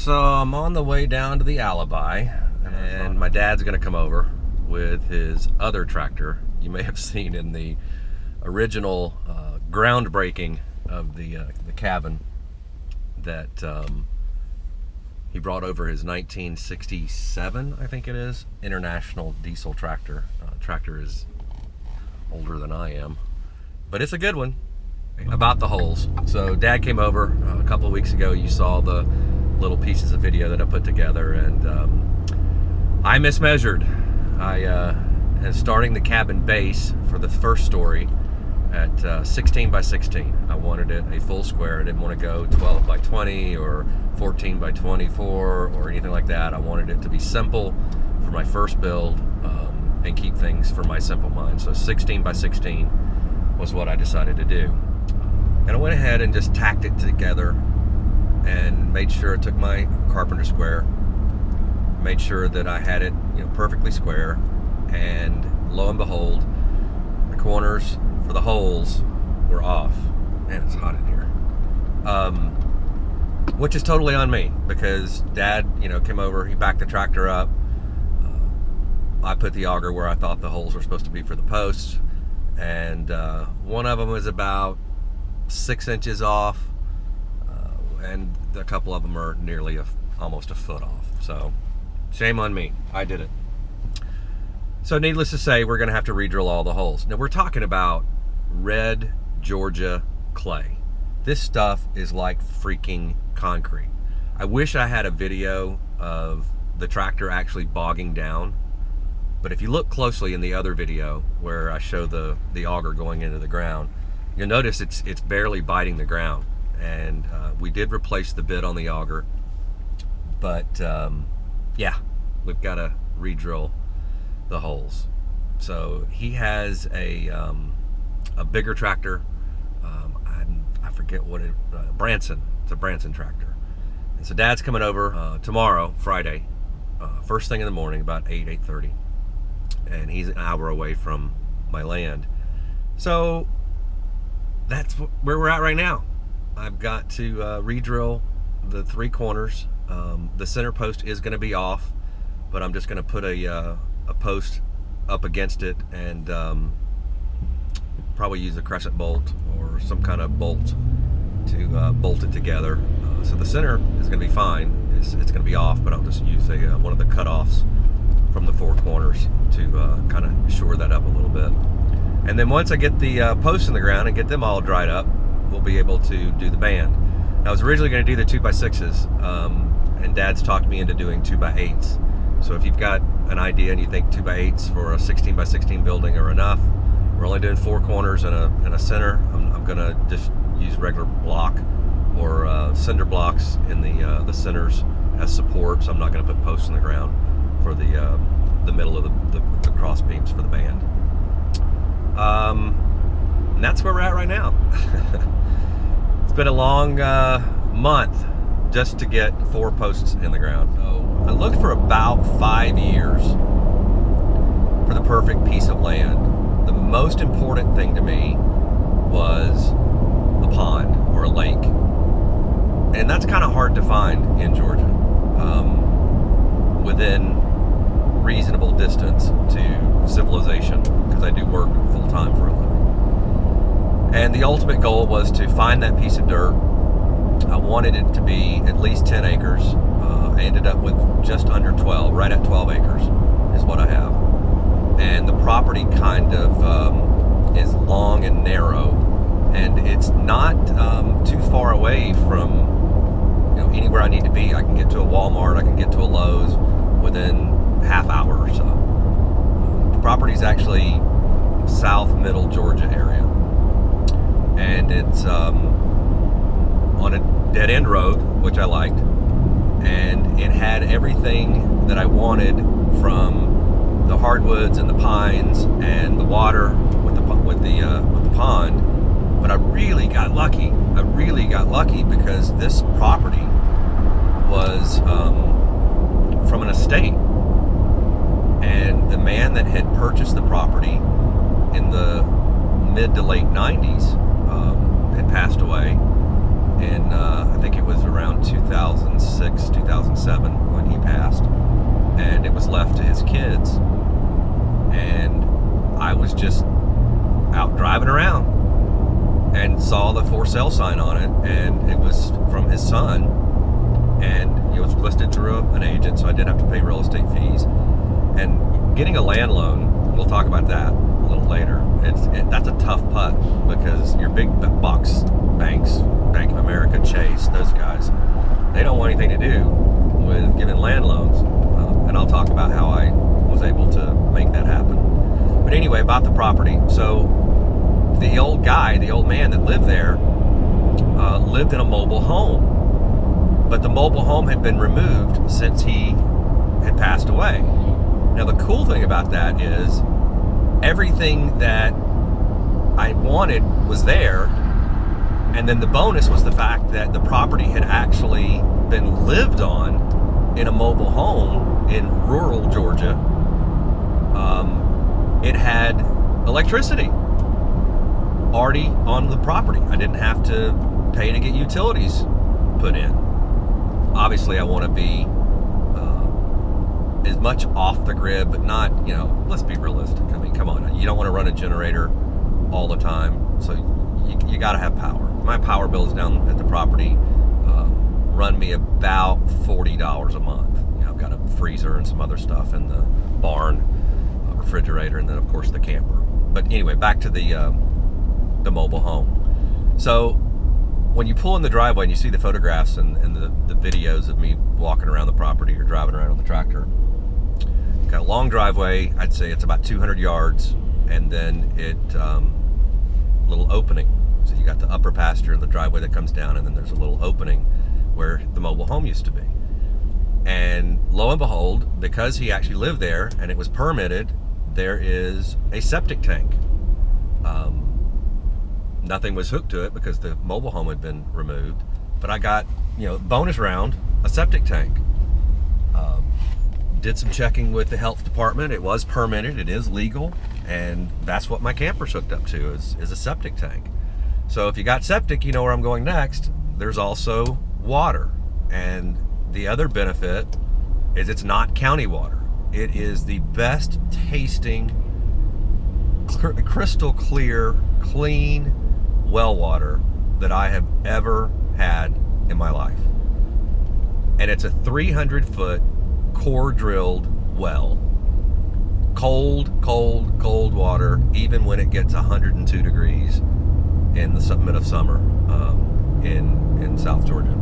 So I'm on the way down to the Alibi, and my dad's going to come over with his other tractor. You may have seen in the original groundbreaking of the cabin that he brought over his 1967, I think it is, International diesel tractor. Tractor is older than I am, but it's a good one. About the holes. So Dad came over a couple of weeks ago. You saw the little pieces of video that I put together, and I mismeasured. I am starting the cabin base for the first story at 16 by 16. I wanted it a full square. I didn't want to go 12 by 20 or 14 by 24 or anything like that. I wanted it to be simple for my first build and keep things for my simple mind. So 16 by 16 was what I decided to do. And I went ahead and just tacked it together and made sure I took my carpenter square, made sure that I had it, perfectly square, and lo and behold, the corners for the holes were off. Man, it's hot in here. Which is totally on me, because Dad, came over, he backed the tractor up. I put the auger where I thought the holes were supposed to be for the posts, and one of them was about 6 inches off, and a couple of them are nearly almost a foot off. So shame on me, I did it. So needless to say, we're gonna have to re-drill all the holes. Now we're talking about red Georgia clay. This stuff is like freaking concrete. I wish I had a video of the tractor actually bogging down, but if you look closely in the other video where I show the auger going into the ground, you'll notice it's barely biting the ground. And we did replace the bit on the auger, but yeah, we've got to re-drill the holes. So he has a bigger tractor. I forget what Branson. It's a Branson tractor. And so Dad's coming over tomorrow, Friday, first thing in the morning, about 8:30, and he's an hour away from my land. So that's where we're at right now. I've got to re-drill the 3 corners. The center post is going to be off, but I'm just going to put a post up against it and probably use a crescent bolt or some kind of bolt to bolt it together. So the center is going to be fine. It's going to be off, but I'll just use one of the cutoffs from the 4 corners to kind of shore that up a little bit. And then once I get the posts in the ground and get them all dried up, we'll be able to do the band. Now, I was originally going to do the 2x6s, and Dad's talked me into doing 2x8s. So if you've got an idea and you think 2x8s for a 16 by 16 building are enough, we're only doing 4 corners and a center. I'm going to just use regular block or cinder blocks in the centers as support. So I'm not going to put posts in the ground for the middle of the cross beams for the band. And that's where we're at right now. It's been a long month just to get 4 posts in the ground. So I looked for about 5 years for the perfect piece of land. The most important thing to me was a pond or a lake. And that's kind of hard to find in Georgia, within reasonable distance to civilization, because I do work full-time for a living. And the ultimate goal was to find that piece of dirt. I wanted it to be at least 10 acres. I ended up with just under 12, right at 12 acres is what I have. And the property kind of is long and narrow, and it's not too far away from anywhere I need to be. I can get to a Walmart, I can get to a Lowe's within half hour or so. The property is actually south middle Georgia area, and it's on a dead end road, which I liked, and it had everything that I wanted, from the hardwoods and the pines and the water with the pond. But I really got lucky. Because this property was from an estate, and the man that had purchased the property in the mid to late 90s had passed away in I think it was around 2006, 2007. kids, and I was just out driving around and saw the for sale sign on it, and it was from his son, and it was listed through an agent, so I did have to pay real estate fees. And getting a land loan, we'll talk about that a little later, that's a tough putt, because your big box banks, Bank of America, Chase, those guys, they don't want anything to do with giving land loans. And I'll talk about how I was able to make that happen. But anyway, about the property. So the old guy, the old man that lived there, lived in a mobile home. But the mobile home had been removed since he had passed away. Now the cool thing about that is everything that I wanted was there, and then the bonus was the fact that the property had actually been lived on in a mobile home in rural Georgia. It had electricity already on the property. I didn't have to pay to get utilities put in. Obviously, I want to be as much off the grid, but not, let's be realistic. I mean, come on. You don't want to run a generator all the time, so you got to have power. My power bills down at the property run me about $40 a month. I've got a freezer and some other stuff in the barn, a refrigerator, and then of course the camper. But anyway, back to the mobile home. So when you pull in the driveway and you see the photographs and the videos of me walking around the property or driving around on the tractor, got a long driveway. I'd say it's about 200 yards, and then little opening. So you got the upper pasture and the driveway that comes down, and then there's a little opening where the mobile home used to be. And lo and behold, because he actually lived there and it was permitted, there is a septic tank. Nothing was hooked to it because the mobile home had been removed, but I got, bonus round, a septic tank. Did some checking with the health department. It was permitted, it is legal, and that's what my camper's hooked up to, is a septic tank. So if you got septic, you know where I'm going next. There's also water, and the other benefit is it's not county water. It is the best tasting, crystal clear, clean well water that I have ever had in my life. And it's a 300-foot core drilled well. Cold water, even when it gets 102 degrees in the mid of summer in South Georgia.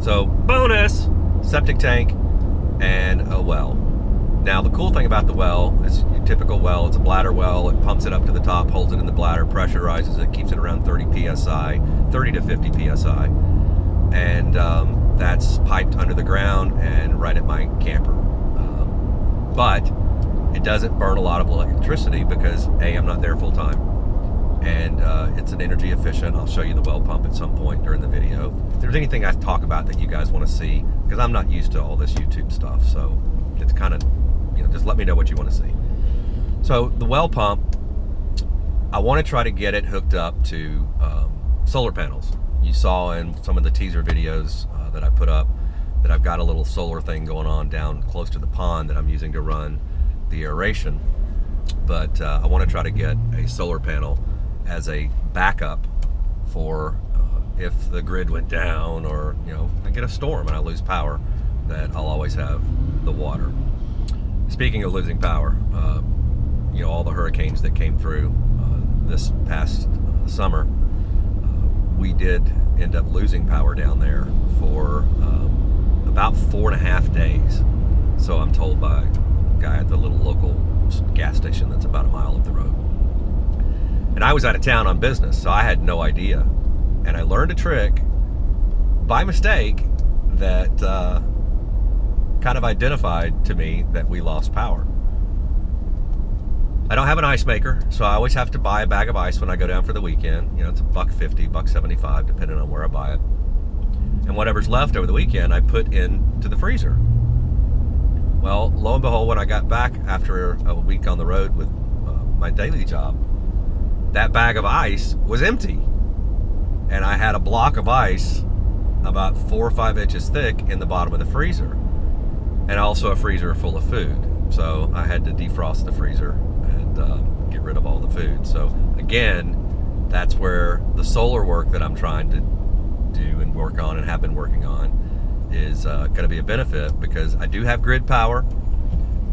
So bonus, septic tank and a well. Now the cool thing about the well is your typical well, it's a bladder well. It pumps it up to the top, holds it in the bladder, pressurizes it, keeps it around 30 psi, 30 to 50 psi. And that's piped under the ground and right at my camper. But it doesn't burn a lot of electricity because A, I'm not there full time, and it's an energy efficient. I'll show you the well pump at some point during the video. If there's anything I talk about that you guys want to see, because I'm not used to all this YouTube stuff, so it's kind of, just let me know what you want to see. So the well pump, I want to try to get it hooked up to solar panels. You saw in some of the teaser videos that I put up that I've got a little solar thing going on down close to the pond that I'm using to run the aeration. But I want to try to get a solar panel as a backup for if the grid went down, or I get a storm and I lose power, that I'll always have the water. Speaking of losing power, all the hurricanes that came through this past summer, we did end up losing power down there for about 4.5 days. So I'm told by a guy at the little local gas station that's about a mile up the road. And I was out of town on business, so I had no idea. And I learned a trick by mistake that kind of identified to me that we lost power. I don't have an ice maker, so I always have to buy a bag of ice when I go down for the weekend. It's $1.50, $1.75, depending on where I buy it. And whatever's left over the weekend, I put into the freezer. Well, lo and behold, when I got back after a week on the road with my daily job, that bag of ice was empty. And I had a block of ice about 4 or 5 inches thick in the bottom of the freezer. And also a freezer full of food. So I had to defrost the freezer and get rid of all the food. So again, that's where the solar work that I'm trying to do and work on and have been working on is going to be a benefit, because I do have grid power,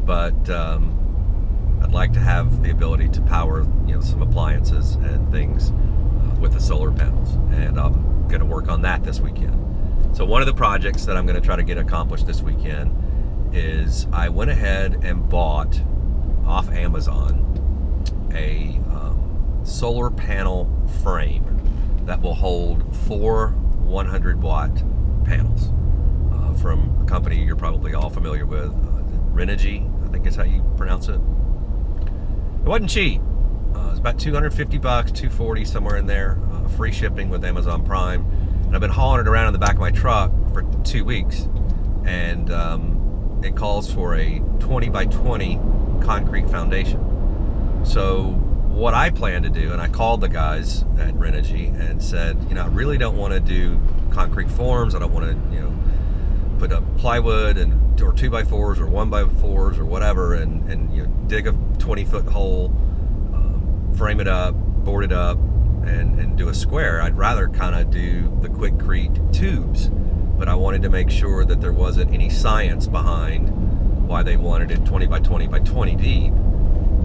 but I'd like to have the ability to power, some appliances and things with the solar panels, and I'm going to work on that this weekend. So one of the projects that I'm going to try to get accomplished this weekend is I went ahead and bought off Amazon a solar panel frame that will hold 4 100-watt panels from a company you're probably all familiar with, Renogy, I think is how you pronounce it. It wasn't cheap. It was about $250, $240, somewhere in there. Free shipping with Amazon Prime. And I've been hauling it around in the back of my truck for 2 weeks. And it calls for a 20 by 20 concrete foundation. So what I plan to do, and I called the guys at Renogy and said, I really don't want to do concrete forms. I don't want to, put up plywood or 2x4s or 1x4s or whatever, and dig a 20-foot hole, frame it up, board it up, and do a square. I'd rather kind of do the Quickcrete tubes, but I wanted to make sure that there wasn't any science behind why they wanted it 20 by 20 by 20 deep,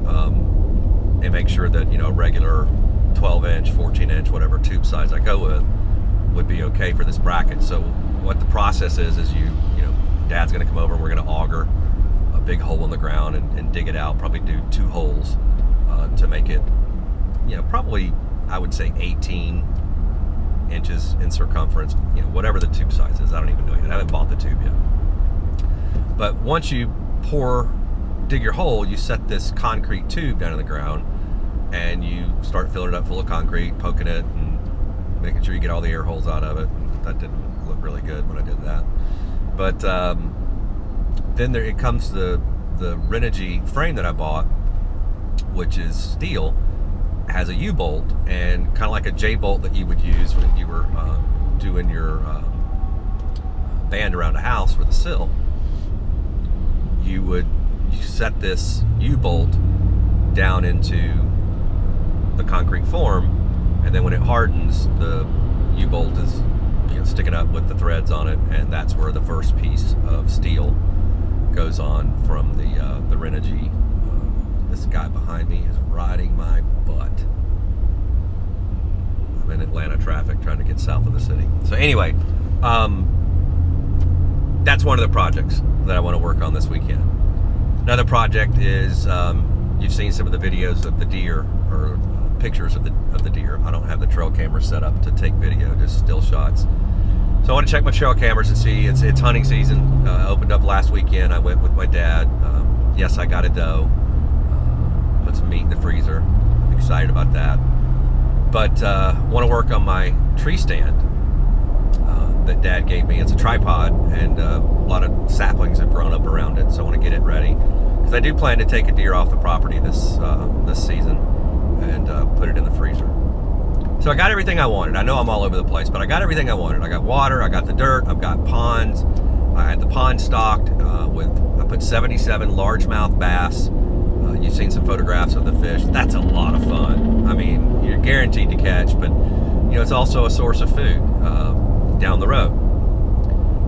and make sure that regular 12-inch, 14-inch, whatever tube size I go with would be okay for this bracket. So what the process is Dad's going to come over and we're going to auger a big hole in the ground and dig it out. Probably do 2 holes to make it, probably I would say 18 inches in circumference. Whatever the tube size is, I don't even know yet. I haven't bought the tube yet. But once you dig your hole, you set this concrete tube down in the ground, and you start filling it up full of concrete, poking it, and making sure you get all the air holes out of it. That didn't look really good when I did that. But then it comes the Renogy frame that I bought, which is steel, has a U-bolt, and kind of like a J-bolt that you would use when you were doing your band around a house for the sill. You set this U-bolt down into the concrete form, and then when it hardens, the U-bolt is sticking up with the threads on it, and that's where the first piece of steel goes on from the Renogy. This guy behind me is riding my butt. I'm in Atlanta traffic trying to get south of the city. So anyway, that's one of the projects that I want to work on this weekend. Another project is, you've seen some of the videos of the deer, or pictures of the deer. I don't have the trail camera set up to take video, just still shots. So I want to check my trail cameras and see. It's hunting season. Opened up last weekend. I went with my dad. Yes, I got a doe. Put some meat in the freezer. Excited about that. But want to work on my tree stand that Dad gave me. It's a tripod, and a lot of saplings have grown up around it. So I want to get it ready, because I do plan to take a deer off the property this season and put it in the freezer. So I got everything I wanted. I know I'm all over the place, but I got everything I wanted. I got water, I got the dirt, I've got ponds. I had the pond stocked I put 77 largemouth bass. You've seen some photographs of the fish. That's a lot of fun. I mean, you're guaranteed to catch, but it's also a source of food down the road.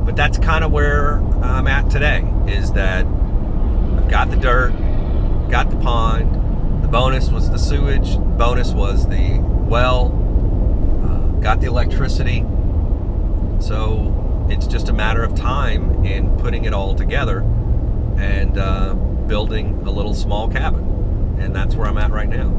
But that's kind of where I'm at today, is that I've got the dirt, got the pond. The bonus was the sewage. The bonus was the well. Got the electricity. So it's just a matter of time in putting it all together and building a little small cabin. And that's where I'm at right now.